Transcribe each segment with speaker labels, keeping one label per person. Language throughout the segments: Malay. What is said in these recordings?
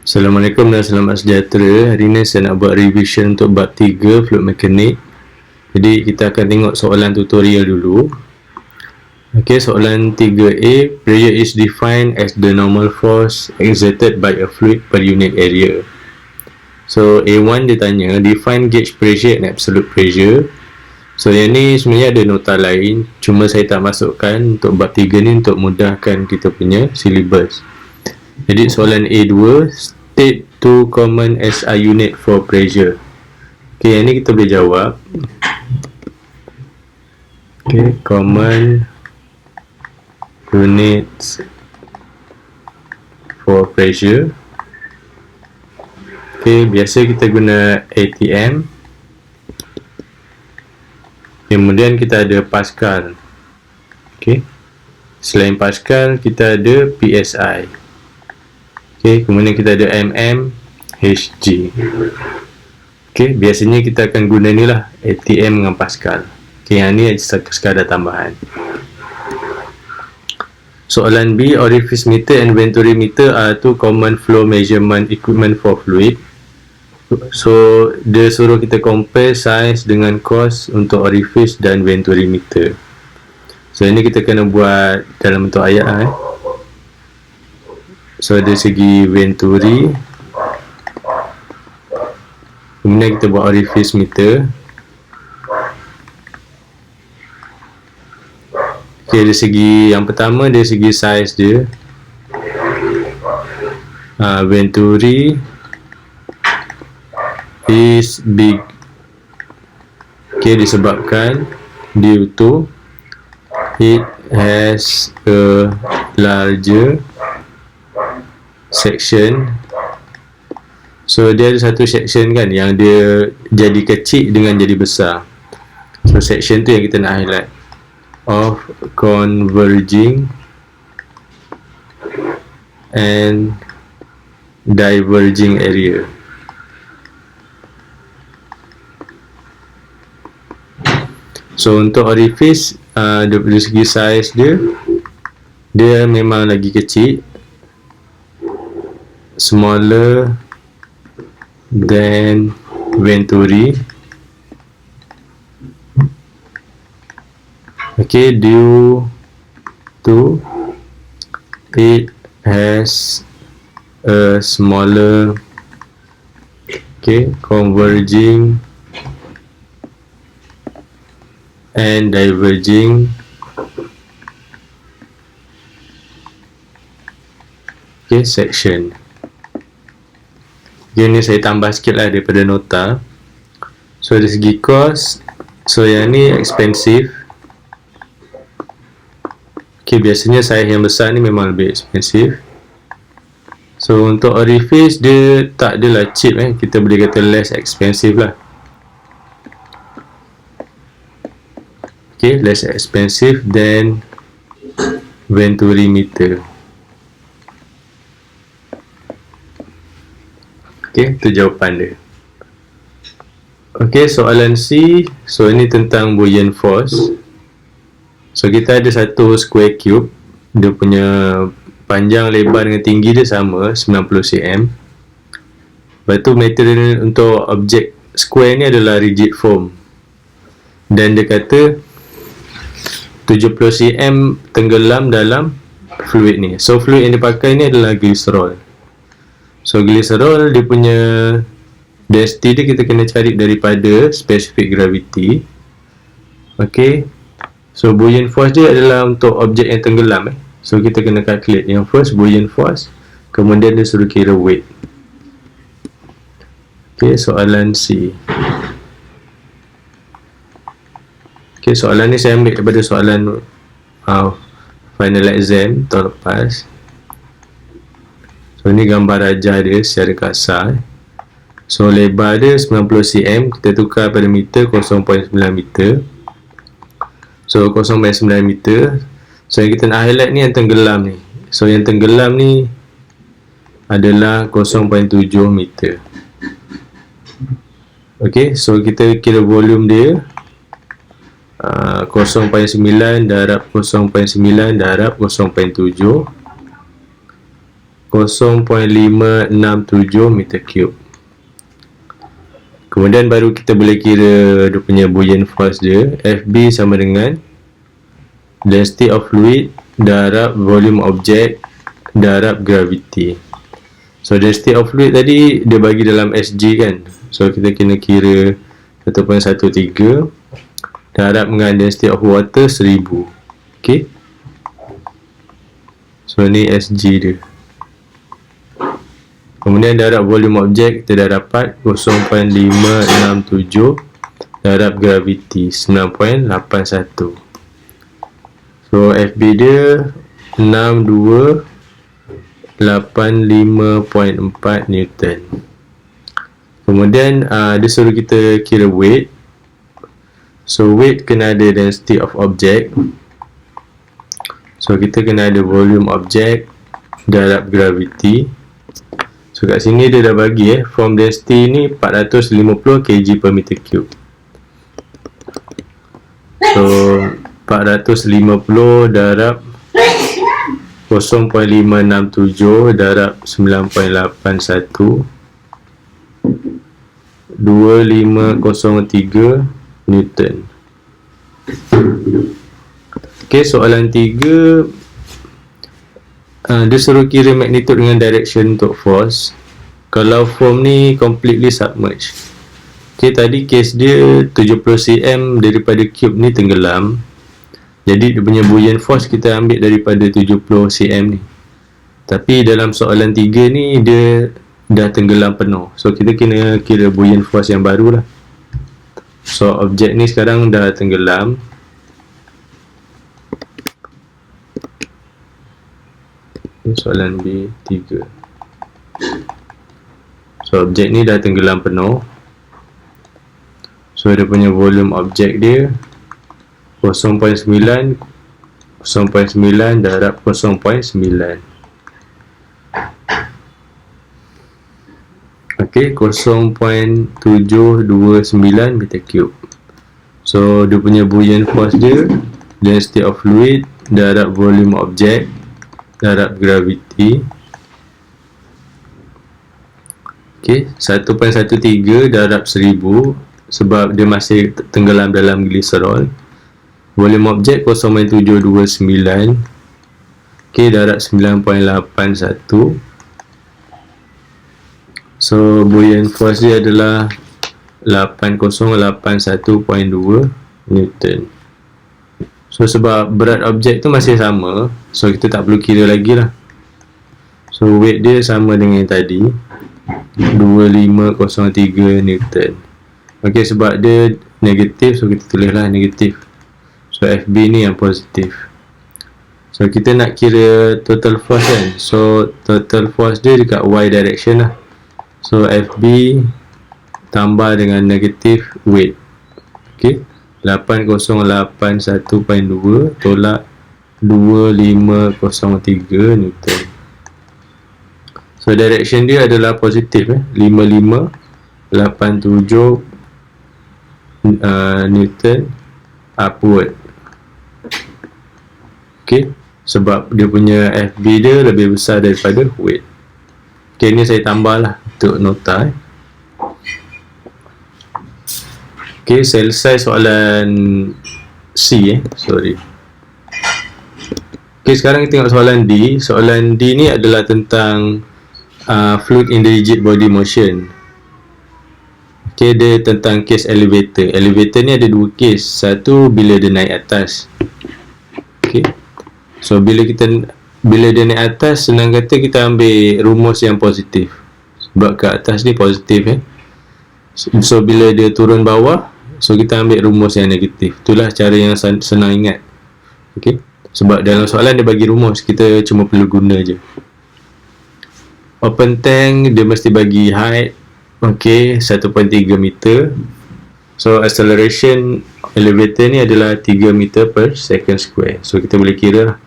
Speaker 1: Assalamualaikum dan selamat sejahtera. Hari ini saya nak buat revision untuk bab 3 fluid mechanic. Jadi kita akan tengok soalan tutorial dulu. Okey, soalan 3A, pressure is defined as the normal force exerted by a fluid per unit area. So A1 dia tanya define gauge pressure and absolute pressure. So yang ni sebenarnya ada nota lain, cuma saya tak masukkan untuk bab 3 ni untuk mudahkan kita punya syllabus. Jadi soalan A2, state two common SI unit for pressure. Okey, yang ni kita boleh jawab. Okey, common units for pressure. Okey, biasa kita guna ATM. Kemudian kita ada Pascal. Okey. Selain Pascal, kita ada PSI. Okey, kemudian kita ada HG. Okey, biasanya kita akan guna ni lah, ATM dengan Pascal. Okey, yang ni sekadar tambahan. Soalan B, orifice meter and venturi meter are two common flow measurement equipment for fluid. So, dia suruh kita compare size dengan cost untuk orifice dan venturi meter. So, ini kita kena buat dalam bentuk ayat. So, dari segi venturi, kemudian kita buat orifice meter. Okay, dari segi yang pertama, dari segi size dia, venturi is big. Okay, disebabkan due to it has a larger section. So dia ada satu section kan yang dia jadi kecil dengan jadi besar. So section tu yang kita nak highlight, of converging and diverging area. So untuk orifice, dari segi size dia memang lagi kecil, smaller than venturi. Okay, due to it has a smaller, okay, converging and diverging, okay, section. Okay, ni saya tambah sikit lah daripada nota. So dari segi cost, so yang ni expensive. Okay, biasanya size yang besar ni memang lebih expensive. So untuk orifice dia tak adalah cheap, kita boleh kata less expensive lah. Okay, less expensive than venturi meter. Okay, itu jawapan dia. Okay, soalan C. So ini tentang buoyant force. So kita ada satu square cube, dia punya panjang, lebar dengan tinggi dia sama 90 cm. Lepas tu material untuk objek square ni adalah rigid foam. Dan dia kata 70 cm tenggelam dalam fluid ni. So fluid yang dipakai ni adalah glycerol. So glycerol dia punya density dia kita kena cari daripada specific gravity. Okay, so buoyant force dia adalah untuk objek yang tenggelam. So kita kena calculate yang first buoyant force, kemudian dia suruh kira weight. Okay, soalan C. Okay, soalan ni saya ambil daripada soalan final exam tahun lepas. So ni gambar rajah dia secara kasar. So lebar dia 90 cm, kita tukar pada meter 0.9 meter. So 0.9 meter. So yang kita nak highlight ni yang tenggelam ni. So yang tenggelam ni adalah 0.7 meter. Okay, so kita kira volume dia 0.9 darab 0.9 darab 0.7. 0.567 meter cube. Kemudian baru kita boleh kira dia punya buoyant force dia. FB sama dengan density of fluid darab volume object darab gravity. So density of fluid tadi dia bagi dalam SG kan. So kita kena kira 1.13 darab dengan density of water 1000. Okay. So ni SG dia. Kemudian darab volume objek kita dah dapat 0.567 darab gravity 9.81. So FB dia 6285.4 Newton. Kemudian dia suruh kita kira weight. So weight kena ada density of object. So kita kena ada volume object darab gravity. So kat sini dia dah bagi form density ni 450 kg per meter cube. So 450 darab 0.567 darab 9.81 2503 Newton. Okay, soalan 3 dia suruh kira magnitude dengan direction untuk force kalau form ni completely submerged. Okay, tadi case dia 70 cm daripada cube ni tenggelam. Jadi dia punya buoyant force kita ambil daripada 70 cm ni. Tapi dalam soalan 3 ni dia dah tenggelam penuh. So kita kena kira buoyant force yang baru lah. So objek ni sekarang dah tenggelam. Soalan B3. So objek ni dah tenggelam penuh. So dia punya volume objek dia 0.9 darab 0.9. Okay, 0.729 meter cube. So dia punya buoyant force dia density of fluid darab volume object darab gravity. Okay, 1.13 darab 1000 sebab dia masih tenggelam dalam gliserol. Volume object 0.729. Okay, darab 9.81. So buoyant force dia adalah 8081.2 Newton. So sebab berat objek tu masih sama, so kita tak perlu kira lagi lah. So weight dia sama dengan yang tadi 2503 Newton. Ok, sebab dia negatif, so kita tulislah negatif. So FB ni yang positif. So kita nak kira total force kan. So total force dia dekat Y direction lah. So FB tambah dengan negatif weight. Ok, 8081.2 tolak 2503 Newton. So direction dia adalah positif 5587 Newton upward. Ok, sebab dia punya FB dia lebih besar daripada weight. Ok, ni saya tambah lah untuk nota. Ok, selesai soalan C sorry. Ok, sekarang kita tengok soalan D. Soalan D ni adalah tentang fluid in the rigid body motion. Ok, dia tentang case elevator. Elevator ni ada dua case. Satu bila dia naik atas. Ok, so bila dia naik atas, senang kata kita ambil rumus yang positif. Sebab ke atas ni positif So bila dia turun bawah, so kita ambil rumus yang negatif. Itulah cara yang senang ingat. Ok, sebab dalam soalan dia bagi rumus, kita cuma perlu guna je. Open tank dia mesti bagi height, ok, 1.3 meter. So acceleration elevator ni adalah 3 meter per second square. So kita boleh kira lah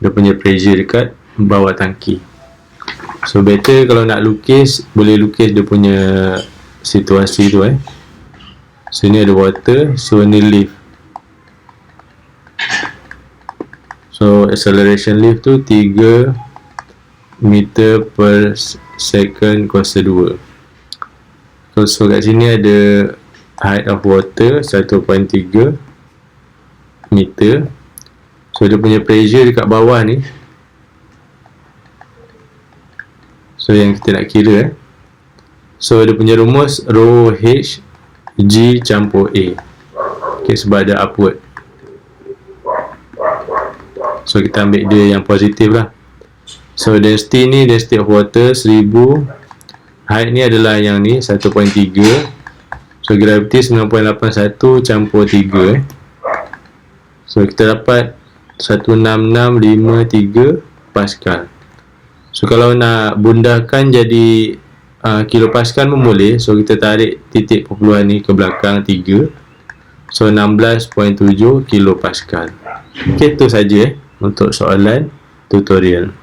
Speaker 1: dia punya pressure dekat bawah tangki. So better kalau nak lukis, boleh lukis dia punya situasi tu So ni ada water, so ni lift. So acceleration lift tu 3 meter per second kuasa 2. So kat sini ada height of water 1.3 meter. So dia punya pressure dekat bawah ni, so yang kita nak kira so dia punya rumus rho H G campur A. Okay, sebab ada upward, so kita ambil dia yang positif lah. So density ni, density of water 1000, height ni adalah yang ni 1.3, so gravity 9.81 campur 3 so kita dapat 16,653 Pascal. So kalau nak bundahkan jadi kilopascal pun boleh. So kita tarik titik perpuluhan ni ke belakang 3, so 16.7 kilopascal. Okay, itu saja untuk soalan tutorial.